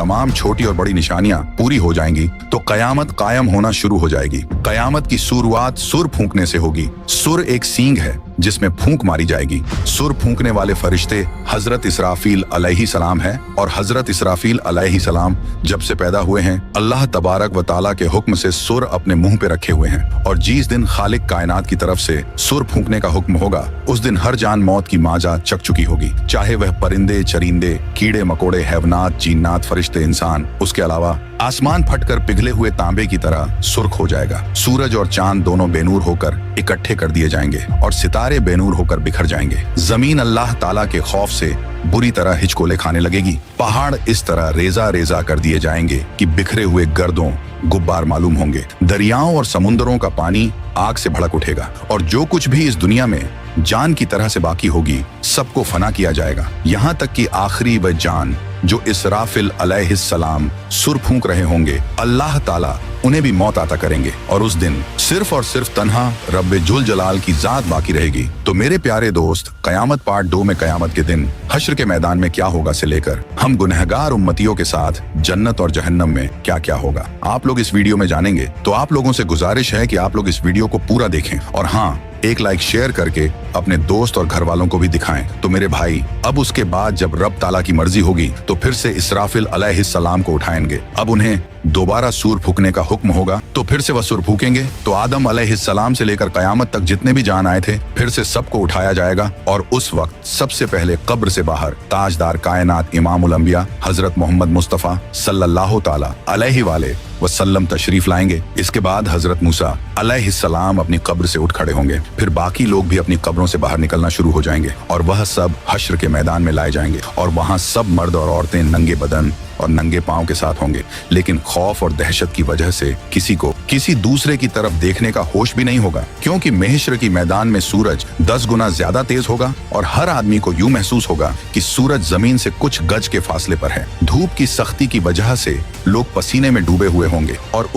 तमाम छोटी और बड़ी निशानियां पूरी हो जाएंगी तो कयामत कायम होना शुरू हो जाएगी। कयामत की शुरुआत सुर फूंकने से होगी। सुर एक सींग है जिसमें फूंक मारी जाएगी। सुर फूंकने वाले फरिश्ते हजरत इसराफील अलैहिस्सलाम है, और हजरत इसराफील अलैहिस्सलाम जब से पैदा हुए हैं अल्लाह तबारक व ताला के हुक्म से सुर अपने मुंह पे रखे हुए हैं, और जिस दिन खालिक कायनात की तरफ से सुर फूंकने का हुक्म होगा उस दिन हर जान मौत की माजा चख चुकी होगी, चाहे वह परिंदे, चरिंदे, कीड़े मकोड़े, हैवनात, जिन्नात, फरिश्ते, इंसान। उसके अलावा आसमान फटकर पिघले हुए तांबे की तरह सुर्ख हो जाएगा। सूरज और चांद दोनों बेनूर होकर इकट्ठे कर दिए जाएंगे और सितारे बेनूर होकर बिखर जाएंगे। जमीन अल्लाह ताला के खौफ से बुरी तरह हिचकोले खाने लगेगी। पहाड़ इस तरह रेजा रेजा कर दिए जाएंगे कि बिखरे हुए गर्दों गुब्बार मालूम होंगे। दरियाओं और समुद्रों का पानी आग से भड़क उठेगा, और जो कुछ भी इस दुनिया में जान की तरह से बाकी होगी सबको फना किया जाएगा, यहाँ तक कि आखिरी वह जान जो इसराफिल अलैहिस्सलाम सुर फूंक रहे होंगे, अल्लाह ताला उन्हें भी मौत आता करेंगे, और उस दिन सिर्फ और सिर्फ तन्हा रब्बे जुल जलाल की जात बाकी रहेगी। तो मेरे प्यारे दोस्त, कयामत पार्ट 2 में कयामत के दिन हश्र के मैदान में क्या होगा से लेकर हम गुनहगार उम्मतियों के साथ जन्नत और जहन्नम में क्या क्या होगा, आप लोग इस वीडियो में जानेंगे। तो आप लोगों से गुजारिश है कि आप लोग इस वीडियो को पूरा देखें, और हाँ, एक लाइक शेयर करके अपने दोस्त और घर वालों को भी दिखाएं। तो मेरे भाई, अब उसके बाद जब रब ताला की मर्जी होगी तो फिर से इसराफिल अलैहिस्सलाम को उठाएंगे। अब उन्हें दोबारा सूर फूकने का हुक्म होगा तो फिर से वह सूर फूकेंगे। तो आदम अलैहिस्सलाम से लेकर कयामत तक जितने भी जान आए थे फिर से सबको उठाया जाएगा, और उस वक्त सबसे पहले कब्र से बाहर ताजदार कायनात इमामुल अंबिया हजरत मोहम्मद मुस्तफा सल्लल्लाहु ताला अलैहि वाले वसल्लम तशरीफ लाएंगे। इसके बाद हजरत मूसा अलैहिस्सलाम अपनी कब्र से उठ खड़े होंगे। फिर बाकी लोग भी अपनी कब्रों से बाहर निकलना शुरू हो जाएंगे, और वह सब हश्र के मैदान में लाए जाएंगे, और वहाँ सब मर्द और औरतें नंगे बदन और नंगे पांव के साथ होंगे। लेकिन खौफ और दहशत की वजह से किसी को किसी दूसरे की तरफ देखने का होश भी नहीं होगा, क्योंकि महशर की मैदान में सूरज 10 गुना ज्यादा तेज होगा, और हर आदमी को यूं महसूस होगा कि सूरज जमीन से कुछ गज के फासले पर है। धूप की सख्ती की वजह से लोग पसीने में डूबे हुए होंगे। और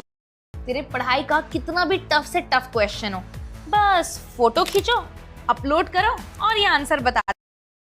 तेरे पढ़ाई का कितना भी टफ से टफ क्वेश्चन हो, बस फोटो खींचो, अपलोड करो और ये आंसर बता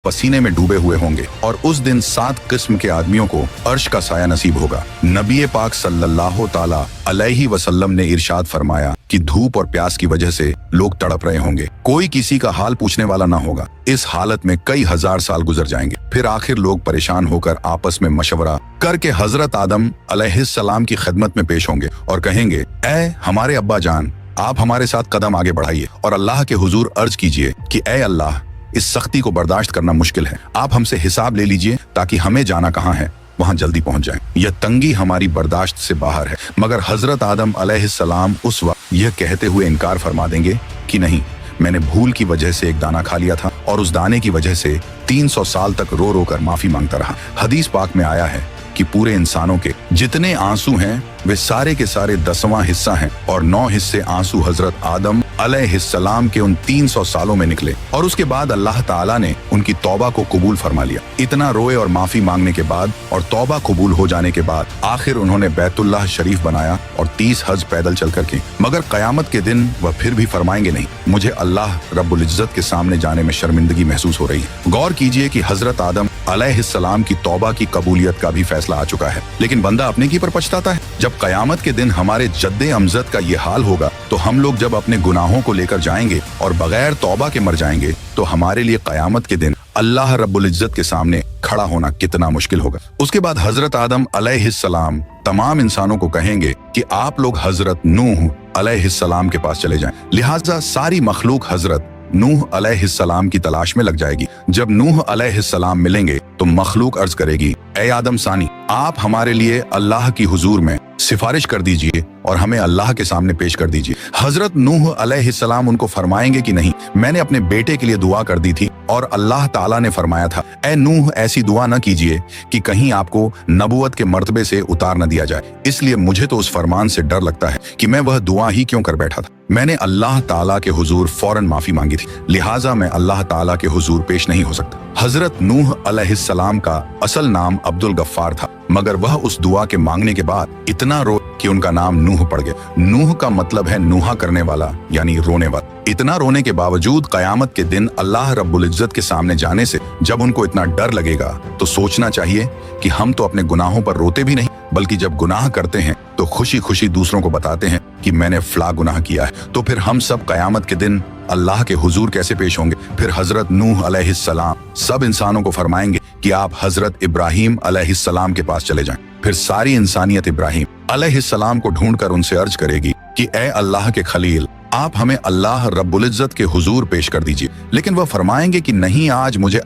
पसीने में डूबे हुए होंगे। और उस दिन 7 किस्म के आदमियों को अर्श का साया नसीब होगा। नबी पाक सल्लल्लाहु ताला अलैहि वसल्लम ने इरशाद फरमाया कि धूप और प्यास की वजह से लोग तड़प रहे होंगे, कोई किसी का हाल पूछने वाला ना होगा। इस हालत में कई हजार साल गुजर जाएंगे। फिर आखिर लोग परेशान होकर आपस में मशवरा करके हजरत आदम अलैहिस्सलाम की खिदमत में पेश होंगे और कहेंगे, ऐ हमारे अब्बा जान, आप हमारे साथ कदम आगे बढ़ाइए और अल्लाह के हुजूर अर्ज कीजिए कि ऐ अल्लाह, इस सख्ती को बर्दाश्त करना मुश्किल है, आप हमसे हिसाब ले लीजिए ताकि हमें जाना कहाँ है वहां जल्दी पहुंच जाएं। यह तंगी हमारी बर्दाश्त से बाहर है। मगर हजरत आदम अलैहिस्सलाम उस वक्त यह कहते हुए इनकार फरमा देंगे कि नहीं, मैंने भूल की वजह से एक दाना खा लिया था, और उस दाने की वजह से 300 साल तक रो रो कर माफी मांगता रहा। हदीस पाक में आया है कि पूरे इंसानों के जितने आंसू हैं वे सारे के सारे 10वां हिस्सा हैं, और 9 हिस्से आंसू हजरत आदम अलैहिस्सलाम के उन 300 सालों में निकले, और उसके बाद अल्लाह ताला ने उनकी तौबा को कबूल फरमा लिया। इतना रोए और माफी मांगने के बाद और तौबा कबूल हो जाने के बाद आखिर उन्होंने बैतुल्लाह शरीफ बनाया और 30 हज पैदल चल कर की। मगर कयामत के दिन वह फिर भी फरमाएंगे, नहीं, मुझे अल्लाह रब्बुल इज्जत के सामने जाने में शर्मिंदगी महसूस हो रही है। गौर कीजिए कि हजरत आदम अलैहिस्सलाम की तौबा की कबूलियत का भी फैसला आ चुका है, लेकिन बंदा अपने की पर पछताता है। जब कयामत के दिन हमारे जद्दे अमजद का ये हाल होगा तो हम लोग जब अपने गुनाहों को लेकर जाएंगे और बगैर तौबा के मर जाएंगे तो हमारे लिए कयामत के दिन अल्लाह रब्बुल इज्जत के सामने खड़ा होना कितना मुश्किल होगा। उसके बाद हजरत आदम अलैहिस्सलाम तमाम इंसानों को कहेंगे कि आप लोग हजरत नूह अलैहिस्सलाम के पास चले जाएं। लिहाजा सारी मखलूक हजरत नूह अलैहिस्सलाम की तलाश में लग जाएगी। जब नूह अलैहिस्सलाम मिलेंगे तो मखलूक अर्ज करेगी, ए आदम सानी, आप हमारे लिए अल्लाह की हुजूर में सिफारिश कर दीजिए और हमें अल्लाह के सामने पेश कर दीजिए। हजरत नूह अलैहिस्सलाम उनको फरमाएंगे कि नहीं, मैंने अपने बेटे के लिए दुआ कर दी थी और अल्लाह ताला ने फरमाया था, ए नूह, ऐसी दुआ न कीजिए कि कहीं आपको नबुवत के मर्तबे से उतार न दिया जाए। इसलिए मुझे तो उस फरमान से डर लगता है कि मैं वह दुआ ही क्यों कर बैठा था। मैंने अल्लाह ताला के हुजूर फौरन माफी मांगी थी, लिहाजा मैं अल्लाह ताला के हुजूर पेश नहीं हो सकता। हजरत नूह अलैहिस्सलाम का असल नाम अब्दुल गफ्फार था, मगर वह उस दुआ के मांगने के बाद इतना रो कि उनका नाम नूह पड़ गया। नूह का मतलब है नूहा करने वाला, यानी रोने वाला। इतना रोने के बावजूद कयामत के दिन अल्लाह रब्बुल इज्जत के सामने जाने से जब उनको इतना डर लगेगा तो सोचना चाहिए कि हम तो अपने गुनाहों पर रोते भी नहीं, बल्कि जब गुनाह करते हैं तो खुशी खुशी दूसरों को बताते हैं कि मैंने फला गुनाह किया है। तो फिर हम सब कयामत के दिन अल्लाह के हुजूर कैसे पेश होंगे? फिर हजरत नूह अलैहिस्सलाम सब इंसानों को फरमाएंगे कि आप हजरत इब्राहिम अलैहिस्सलाम के पास चले जाएं। फिर सारी इंसानियत इब्राहिम अलैहिस्सलाम को ढूंढकर उनसे अर्ज करेगी कि ए अल्लाह के खलील, आप हमें अल्लाह रब्बुल इज्जत के हुजूर पेश कर दीजिए। लेकिन वह फरमाएंगे कि नहीं, आज मुझे